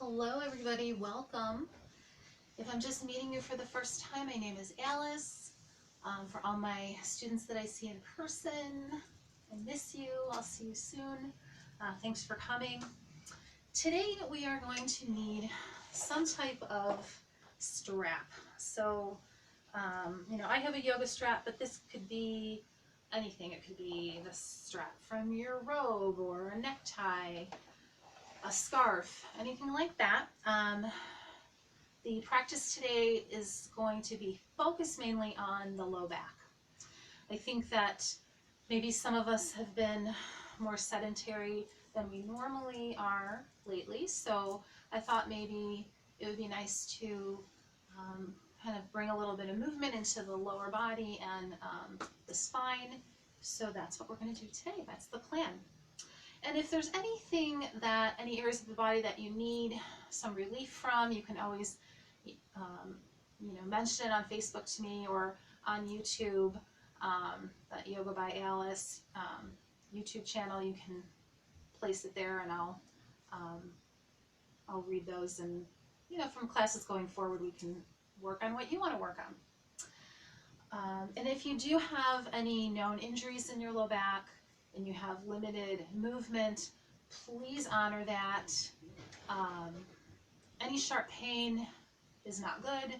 Hello everybody, welcome. If I'm just meeting you for the first time, my name is Alice. For all my students that I see in person, I miss you, I'll see you soon. Thanks for coming. Today we are going to need some type of strap. So, I have a yoga strap, but this could be anything. It could be the strap from your robe or a necktie, a scarf, anything like that. The practice today is going to be focused mainly on the low back. I think that maybe some of us have been more sedentary than we normally are lately, so I thought maybe it would be nice to kind of bring a little bit of movement into the lower body and the spine. So that's what we're going to do today. That's the plan. And if there's any areas of the body that you need some relief from, you can always, mention it on Facebook to me or on YouTube, that Yoga by Alice YouTube channel. You can place it there, and I'll read those. And from classes going forward, we can work on what you want to work on. And if you do have any known injuries in your low back, and you have limited movement, please honor that. Any sharp pain is not good.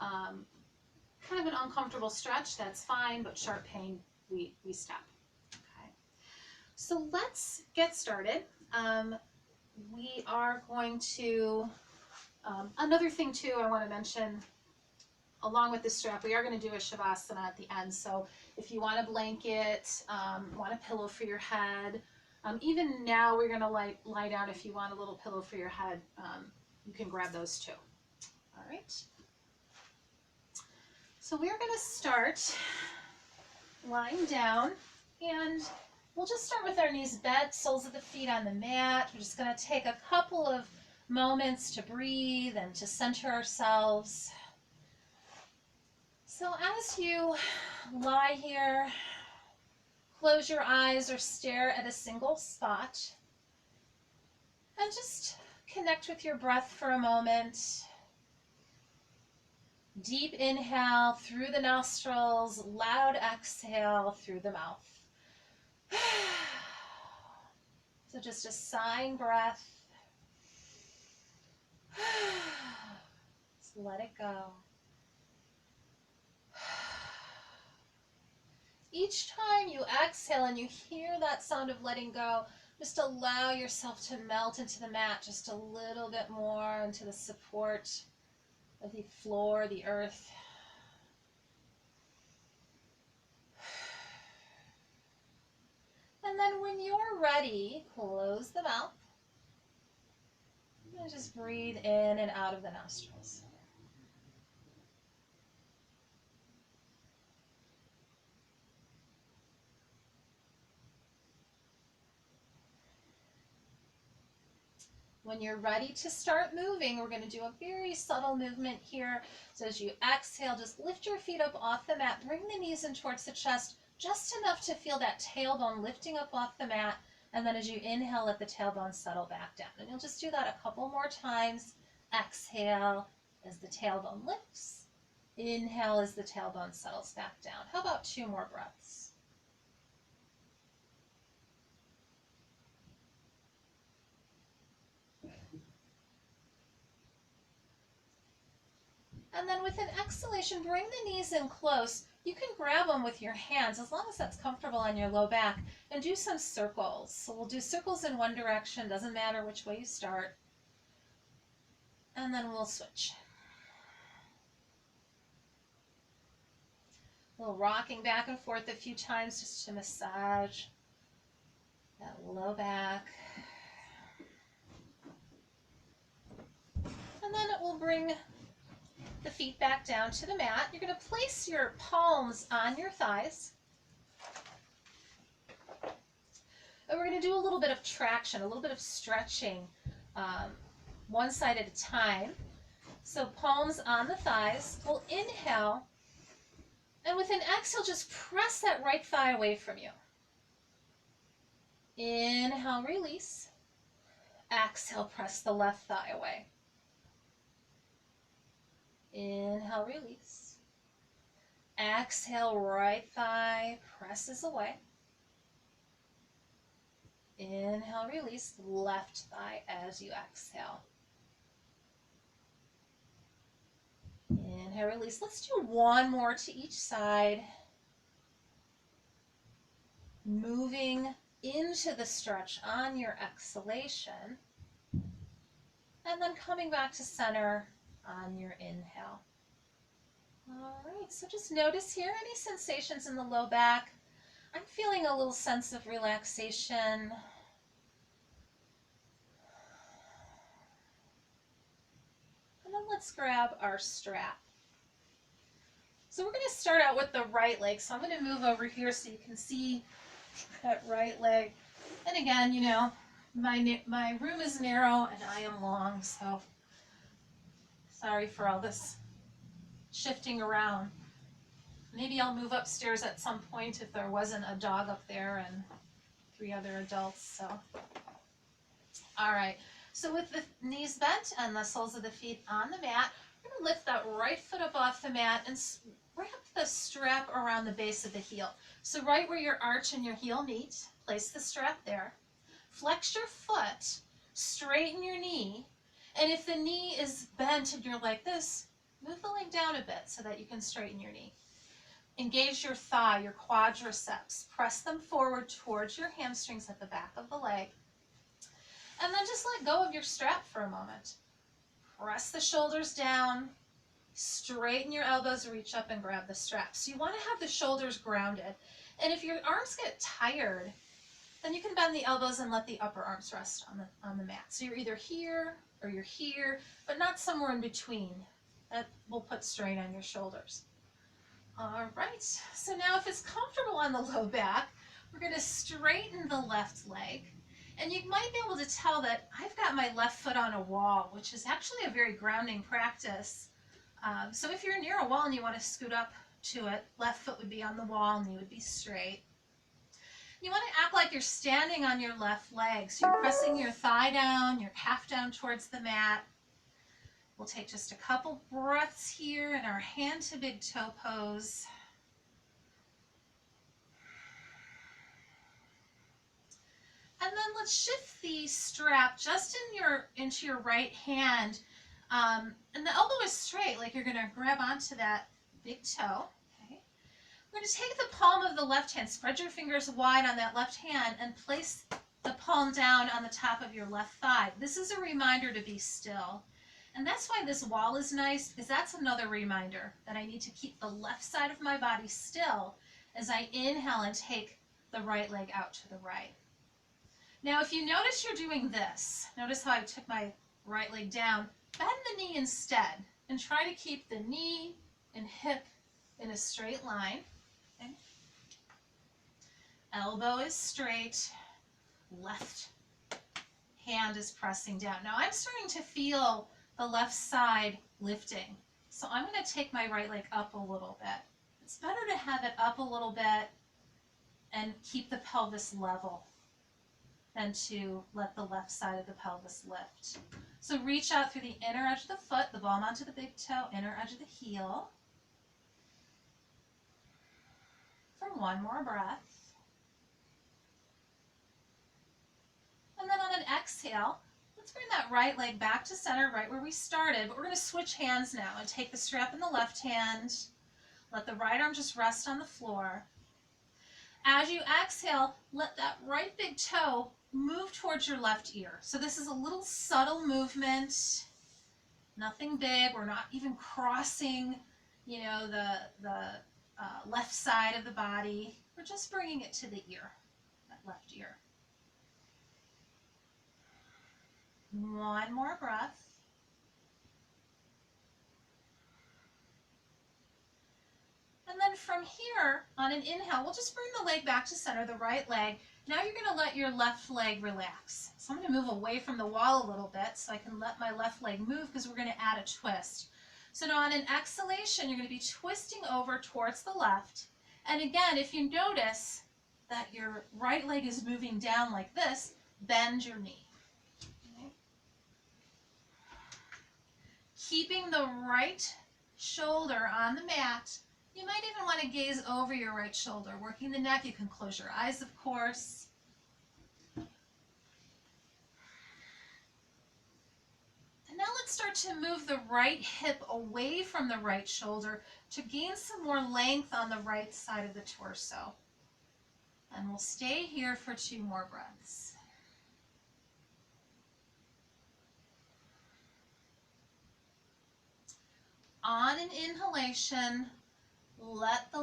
Kind of an uncomfortable stretch, that's fine, but sharp pain, we stop. Okay. So let's get started. We are going to, another thing too I want to mention, along with the strap, we are going to do a Savasana at the end. So if you want a blanket, want a pillow for your head, even now we're going to lie down. If you want a little pillow for your head, you can grab those too. All right. So we're going to start lying down, and we'll just start with our knees bent, soles of the feet on the mat. We're just going to take a couple of moments to breathe and to center ourselves. So as you lie here, close your eyes or stare at a single spot and just connect with your breath for a moment. Deep inhale through the nostrils, loud exhale through the mouth. So just a sighing breath. Just let it go. Each time you exhale and you hear that sound of letting go, just allow yourself to melt into the mat just a little bit more, into the support of the floor, the earth. And then when you're ready, close the mouth and just breathe in and out of the nostrils. When you're ready to start moving, we're going to do a very subtle movement here. So as you exhale, just lift your feet up off the mat, bring the knees in towards the chest, just enough to feel that tailbone lifting up off the mat. And then as you inhale, let the tailbone settle back down. And you'll just do that a couple more times. Exhale as the tailbone lifts. Inhale as the tailbone settles back down. How about 2 more breaths? And then with an exhalation, bring the knees in close. You can grab them with your hands as long as that's comfortable on your low back, and do some circles. So we'll do circles in one direction, doesn't matter which way you start. And then we'll switch. A little rocking back and forth a few times just to massage that low back. And then it will bring the feet back down to the mat. You're going to place your palms on your thighs. And we're going to do a little bit of traction, a little bit of stretching, one side at a time. So palms on the thighs. We'll inhale, and with an exhale, just press that right thigh away from you. Inhale, release. Exhale, press the left thigh away. Inhale, release. Exhale, right thigh presses away. Inhale, release, left thigh as you exhale. Inhale, release. Let's do one more to each side. Moving into the stretch on your exhalation. And then coming back to center on your inhale. All right, so just notice here any sensations in the low back. I'm feeling a little sense of relaxation. And then let's grab our strap. So we're going to start out with the right leg. So I'm going to move over here so you can see that right leg. And again, you know, my room is narrow and I am long, so sorry for all this shifting around. Maybe I'll move upstairs at some point if there wasn't a dog up there and 3 other adults. So, all right. So with the knees bent and the soles of the feet on the mat, we're going to lift that right foot up off the mat and wrap the strap around the base of the heel. So right where your arch and your heel meet, place the strap there. Flex your foot, straighten your knee, and if the knee is bent and you're like this, move the leg down a bit so that you can straighten your knee. Engage your thigh, your quadriceps. Press them forward towards your hamstrings at the back of the leg. And then just let go of your strap for a moment. Press the shoulders down. Straighten your elbows, reach up and grab the strap. So you want to have the shoulders grounded. And if your arms get tired, then you can bend the elbows and let the upper arms rest on the mat. So you're either here or you're here, but not somewhere in between. That will put strain on your shoulders. All right, so now if it's comfortable on the low back, we're going to straighten the left leg. And you might be able to tell that I've got my left foot on a wall, which is actually a very grounding practice. So if you're near a wall and you want to scoot up to it, left foot would be on the wall and knee would be straight. You want to act like you're standing on your left leg. So you're pressing your thigh down, your calf down towards the mat. We'll take just a couple breaths here in our hand to big toe pose. And then let's shift the strap just into your right hand. And the elbow is straight, like you're going to grab onto that big toe. Okay. We're going to take the palm of the left hand, spread your fingers wide on that left hand, and place the palm down on the top of your left thigh. This is a reminder to be still. And that's why this wall is nice, because that's another reminder that I need to keep the left side of my body still as I inhale and take the right leg out to the right. Now, if you notice you're doing this, notice how I took my right leg down, bend the knee instead and try to keep the knee and hip in a straight line. Okay. Elbow is straight, left hand is pressing down. Now I'm starting to feel the left side lifting. So I'm going to take my right leg up a little bit. It's better to have it up a little bit and keep the pelvis level than to let the left side of the pelvis lift. So reach out through the inner edge of the foot, the palm onto the big toe, inner edge of the heel. For one more breath. And then on an exhale, let's bring that right leg back to center, right where we started, but we're going to switch hands now and take the strap in the left hand. Let the right arm just rest on the floor. As you exhale, let that right big toe move towards your left ear. So this is a little subtle movement, nothing big. We're not even crossing, you know, the left side of the body. We're just bringing it to the ear, that left ear. One more breath. And then from here, on an inhale, we'll just bring the leg back to center, the right leg. Now you're going to let your left leg relax. So I'm going to move away from the wall a little bit so I can let my left leg move because we're going to add a twist. So now on an exhalation, you're going to be twisting over towards the left. And again, if you notice that your right leg is moving down like this, bend your knee. Okay. Keeping the right shoulder on the mat. You might even want to gaze over your right shoulder, working the neck. You can close your eyes, of course. And now let's start to move the right hip away from the right shoulder to gain some more length on the right side of the torso. And we'll stay here for 2 more breaths. On an inhalation, let the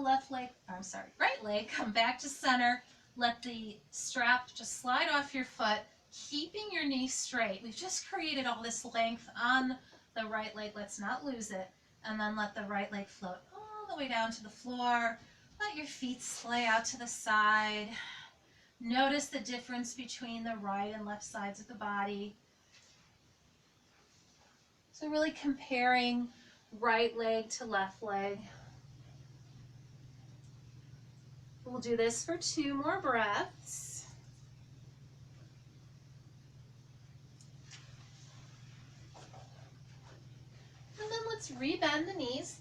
right leg come back to center. Let the strap just slide off your foot, keeping your knee straight. We've just created all this length on the right leg. Let's not lose it. And then let the right leg float all the way down to the floor. Let your feet splay out to the side. Notice the difference between the right and left sides of the body. So really comparing right leg to left leg. We'll do this for 2 more breaths. And then let's rebend the knees.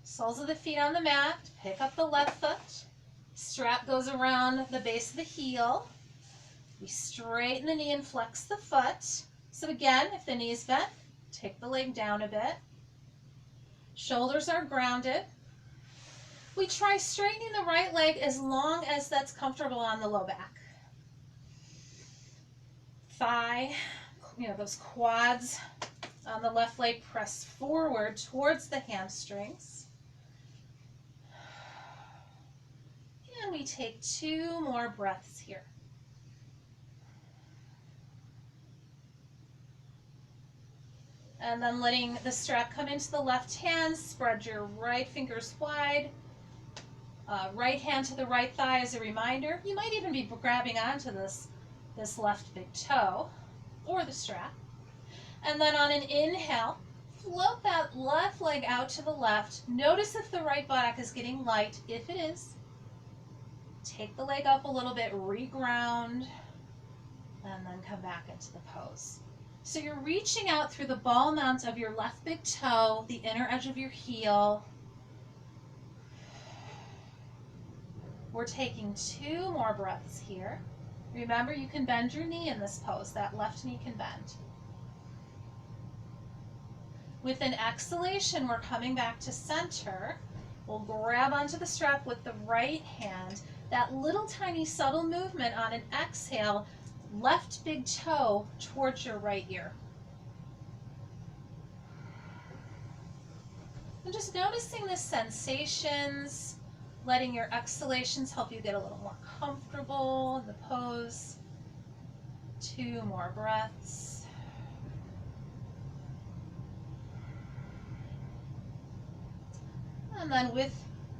Soles of the feet on the mat. Pick up the left foot. Strap goes around the base of the heel. We straighten the knee and flex the foot. So again, if the knee is bent, take the leg down a bit. Shoulders are grounded. We try straightening the right leg as long as that's comfortable on the low back. Thigh, those quads on the left leg press forward towards the hamstrings. And we take 2 more breaths here. And then letting the strap come into the left hand, spread your right fingers wide. Right hand to the right thigh as a reminder. You might even be grabbing onto this left big toe or the strap. And then on an inhale, float that left leg out to the left. Notice if the right buttock is getting light. If it is, take the leg up a little bit, reground, and then come back into the pose. So you're reaching out through the ball mount of your left big toe, the inner edge of your heel. We're taking 2 more breaths here. Remember, you can bend your knee in this pose. That left knee can bend. With an exhalation, we're coming back to center. We'll grab onto the strap with the right hand. That little tiny subtle movement on an exhale, left big toe towards your right ear. And just noticing the sensations, letting your exhalations help you get a little more comfortable in the pose. 2 more breaths. And then with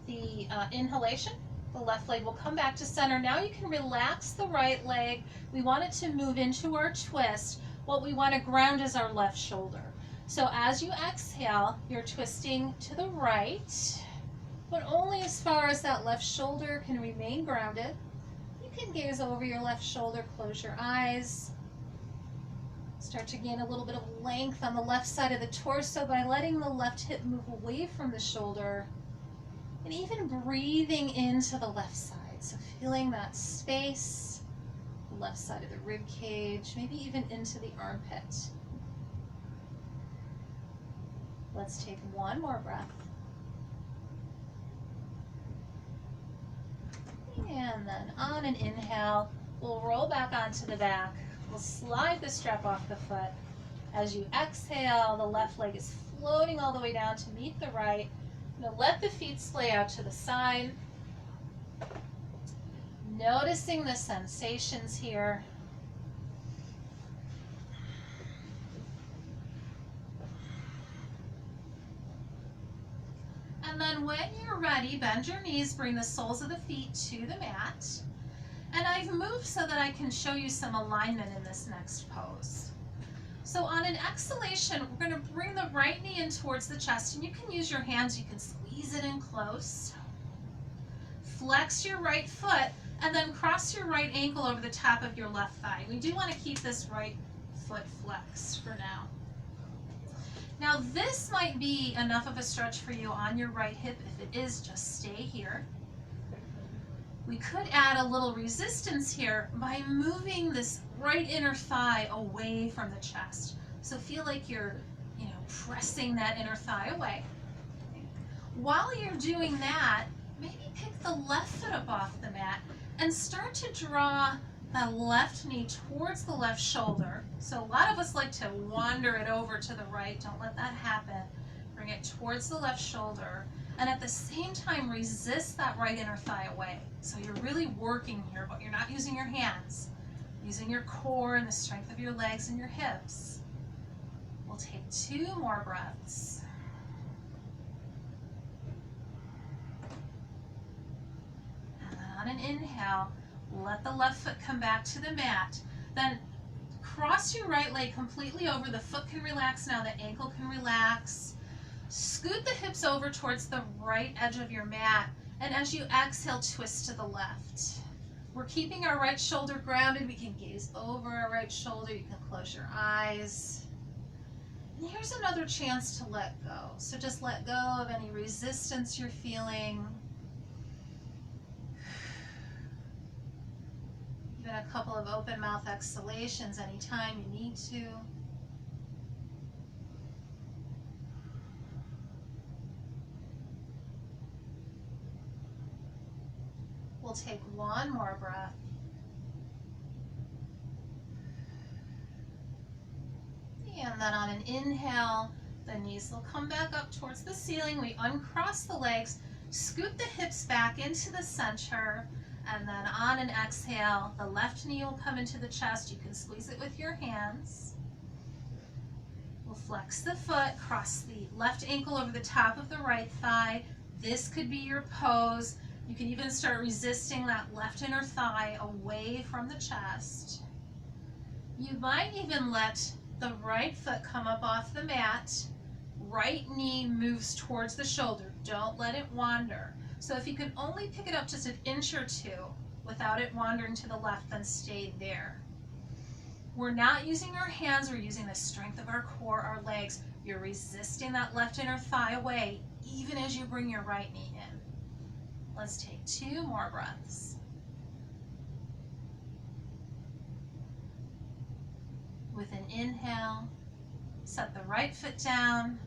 the inhalation, the left leg will come back to center. Now you can relax the right leg. We want it to move into our twist. What we want to ground is our left shoulder. So as you exhale, you're twisting to the right, but only as far as that left shoulder can remain grounded. You can gaze over your left shoulder, close your eyes. Start to gain a little bit of length on the left side of the torso by letting the left hip move away from the shoulder and even breathing into the left side. So feeling that space, the left side of the rib cage, maybe even into the armpit. Let's take 1 more breath. And then on an inhale, we'll roll back onto the back. We'll slide the strap off the foot. As you exhale, the left leg is floating all the way down to meet the right. Now let the feet splay out to the side. Noticing the sensations here. And then when you're ready, bend your knees, bring the soles of the feet to the mat. And I've moved so that I can show you some alignment in this next pose. So on an exhalation, we're going to bring the right knee in towards the chest, and you can use your hands, you can squeeze it in close. Flex your right foot, and then cross your right ankle over the top of your left thigh. We do want to keep this right foot flexed for now. Now this might be enough of a stretch for you on your right hip. If it is, just stay here. We could add a little resistance here by moving this right inner thigh away from the chest. So feel like you're, pressing that inner thigh away. While you're doing that, maybe pick the left foot up off the mat and start to draw the left knee towards the left shoulder. So a lot of us like to wander it over to the right. Don't let that happen. Bring it towards the left shoulder. And at the same time, resist that right inner thigh away. So you're really working here, but you're not using your hands. Using your core and the strength of your legs and your hips. We'll take 2 more breaths. And then on an inhale, let the left foot come back to the mat. Then cross your right leg completely over. The foot can relax now, the ankle can relax. Scoot the hips over towards the right edge of your mat, and as you exhale, twist to the left. We're keeping our right shoulder grounded. We can gaze over our right shoulder. You can close your eyes. And here's another chance to let go. So just let go of any resistance you're feeling. Even a couple of open mouth exhalations anytime you need to. We'll take 1 more breath. And then on an inhale, the knees will come back up towards the ceiling. We uncross the legs, scoot the hips back into the center, and then on an exhale, the left knee will come into the chest. You can squeeze it with your hands. We'll flex the foot, cross the left ankle over the top of the right thigh. This could be your pose. You can even start resisting that left inner thigh away from the chest. You might even let the right foot come up off the mat. Right knee moves towards the shoulder. Don't let it wander. So if you can only pick it up just an inch or 2 without it wandering to the left, then stay there. We're not using our hands, we're using the strength of our core, our legs. You're resisting that left inner thigh away, even as you bring your right knee in. Let's take 2 more breaths. With an inhale, set the right foot down.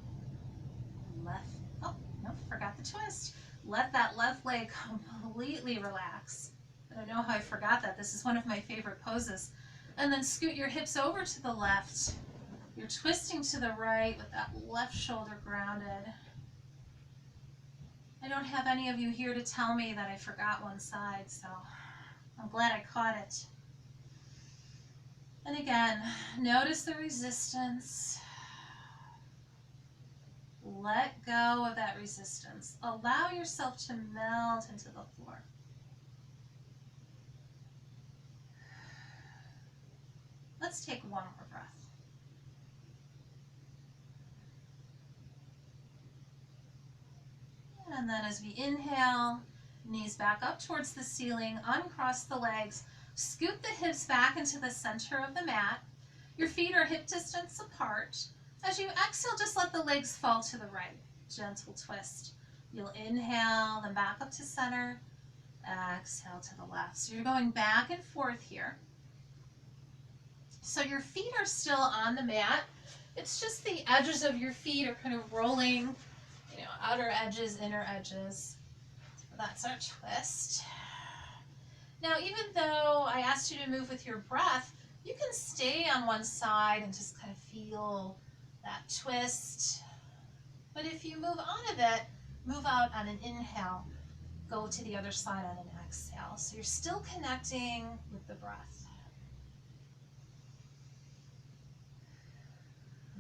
Forgot the twist. Let that left leg completely relax. I don't know how I forgot that. This is one of my favorite poses. And then scoot your hips over to the left. You're twisting to the right with that left shoulder grounded. I don't have any of you here to tell me that I forgot one side, so I'm glad I caught it. And again, notice the resistance. Let go of that resistance. Allow yourself to melt into the floor. Let's take 1 more breath. And then as we inhale, knees back up towards the ceiling, uncross the legs, scoot the hips back into the center of the mat. Your feet are hip distance apart. As you exhale, just let the legs fall to the right. Gentle twist. You'll inhale, then back up to center. Exhale to the left. So you're going back and forth here. So your feet are still on the mat. It's just the edges of your feet are kind of rolling, outer edges, inner edges. So that's our twist. Now, even though I asked you to move with your breath, you can stay on one side and just kind of feel that twist. But if you move on a bit, move out on an inhale, go to the other side on an exhale. So you're still connecting with the breath.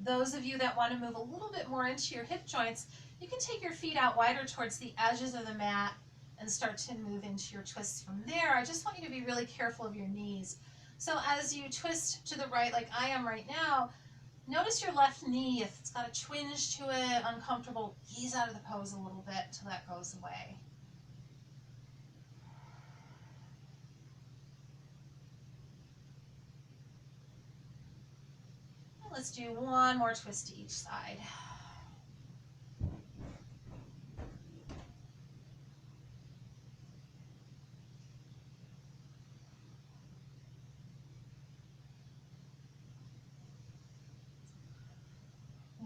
Those of you that want to move a little bit more into your hip joints, you can take your feet out wider towards the edges of the mat and start to move into your twists from there. I just want you to be really careful of your knees. So as you twist to the right, like I am right now, notice your left knee. If it's got a twinge to it, uncomfortable, ease out of the pose a little bit until that goes away. Let's do 1 more twist to each side.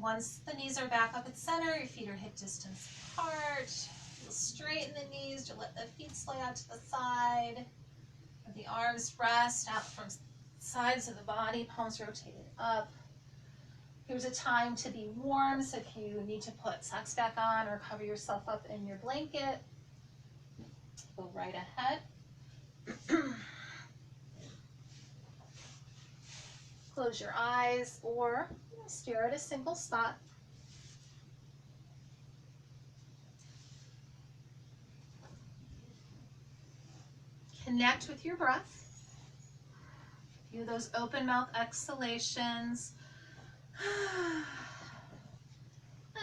Once the knees are back up at center, your feet are hip distance apart. You'll straighten the knees to let the feet slide out to the side. Let the arms rest out from sides of the body, palms rotated up. Here's a time to be warm, so if you need to put socks back on or cover yourself up in your blanket, go right ahead. Close your eyes or stare at a single spot. Connect with your breath. Do those open mouth exhalations. And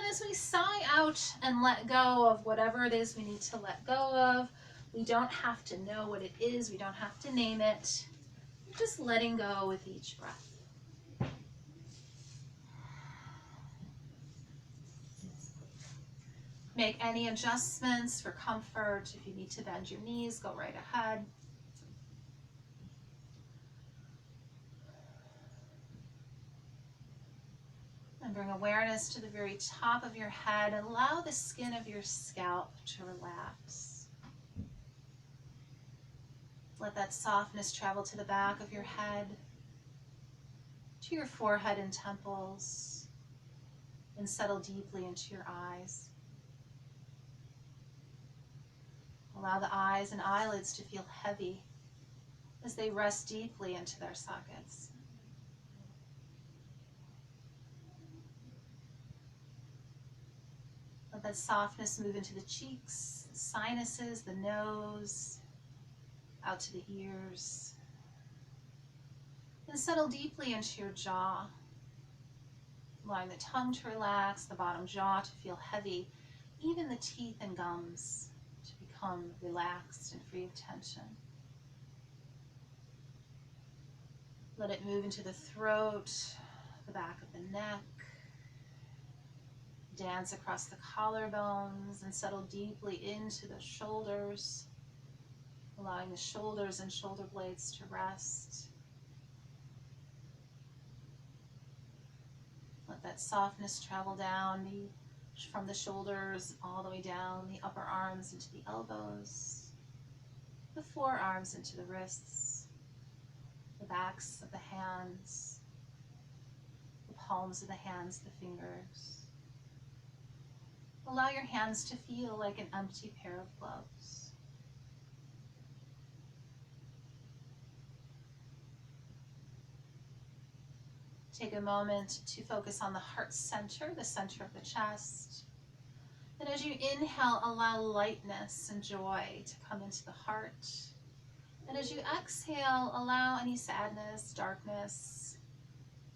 as we sigh out and let go of whatever it is we need to let go of, we don't have to know what it is. We don't have to name it. We're just letting go with each breath. Make any adjustments for comfort. If you need to bend your knees, go right ahead. And bring awareness to the very top of your head. Allow the skin of your scalp to relax. Let that softness travel to the back of your head, to your forehead and temples, and settle deeply into your eyes. Allow the eyes and eyelids to feel heavy as they rest deeply into their sockets. Let that softness move into the cheeks, the sinuses, the nose, out to the ears. And settle deeply into your jaw, allowing the tongue to relax, the bottom jaw to feel heavy, even the teeth and gums to become relaxed and free of tension. Let it move into the throat, the back of the neck. Dance across the collarbones and settle deeply into the shoulders, allowing the shoulders and shoulder blades to rest. Let that softness travel down from the shoulders all the way down the upper arms into the elbows, the forearms into the wrists, the backs of the hands, the palms of the hands, the fingers. Allow your hands to feel like an empty pair of gloves. Take a moment to focus on the heart center, the center of the chest. And as you inhale, allow lightness and joy to come into the heart. And as you exhale, allow any sadness, darkness,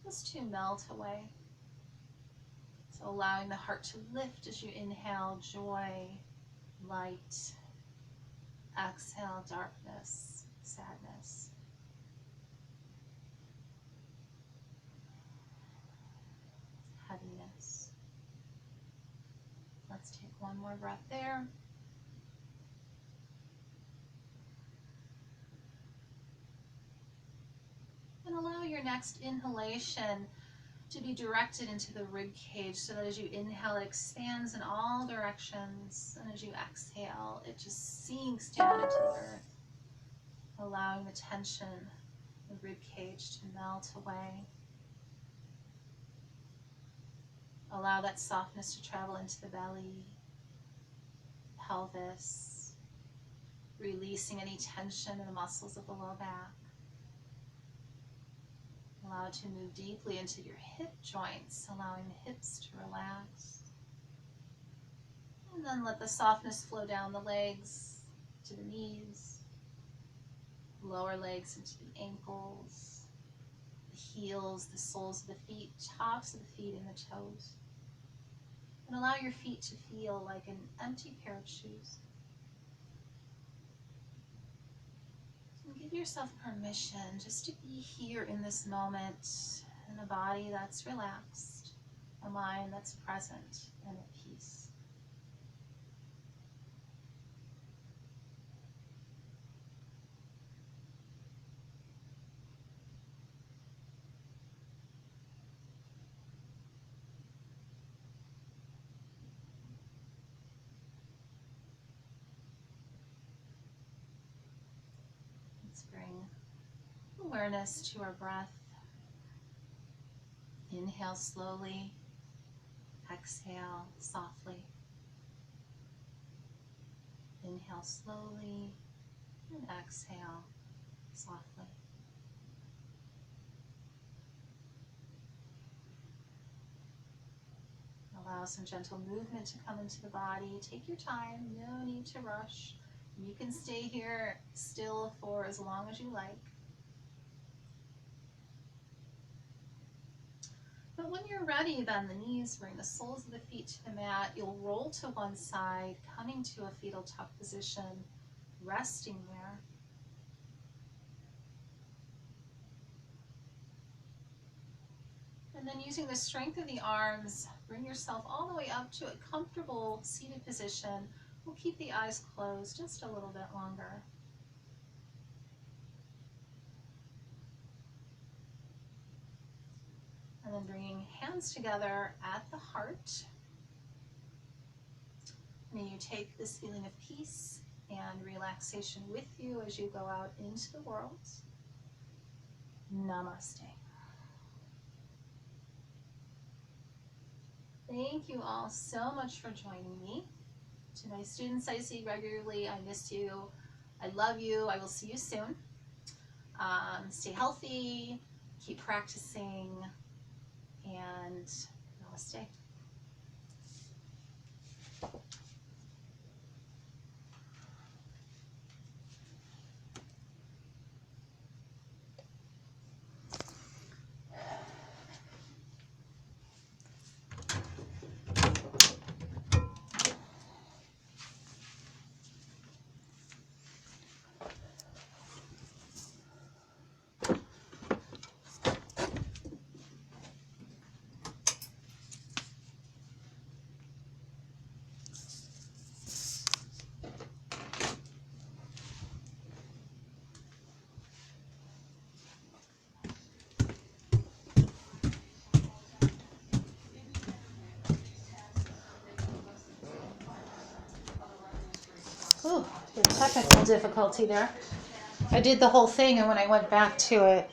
just to melt away. So allowing the heart to lift as you inhale, joy, light. Exhale, darkness, sadness. Heaviness. Let's take one more breath there. And allow your next inhalation to be directed into the rib cage so that as you inhale, it expands in all directions. And as you exhale, it just sinks down into the earth, allowing the tension in the rib cage to melt away. Allow that softness to travel into the belly, pelvis, releasing any tension in the muscles of the low back. Allow it to move deeply into your hip joints, allowing the hips to relax. And then let the softness flow down the legs to the knees, lower legs into the ankles, the heels, the soles of the feet, tops of the feet, and the toes. And allow your feet to feel like an empty pair of shoes. Give yourself permission just to be here in this moment, in a body that's relaxed, a mind that's present and at peace. Let's bring awareness to our breath. Inhale slowly, exhale softly. Inhale slowly and exhale softly. Allow some gentle movement to come into the body. Take your time, no need to rush. You can stay here still for as long as you like. But when you're ready, bend the knees, bring the soles of the feet to the mat. You'll roll to one side, coming to a fetal tuck position, resting there. And then using the strength of the arms, bring yourself all the way up to a comfortable seated position. We'll keep the eyes closed just a little bit longer. And then bringing hands together at the heart. May you take this feeling of peace and relaxation with you as you go out into the world. Namaste. Thank you all so much for joining me. To my students I see regularly, I miss you. I love you. I will see you soon. Stay healthy, keep practicing, and namaste. Ooh, there's technical difficulty there. I did the whole thing, and when I went back to it,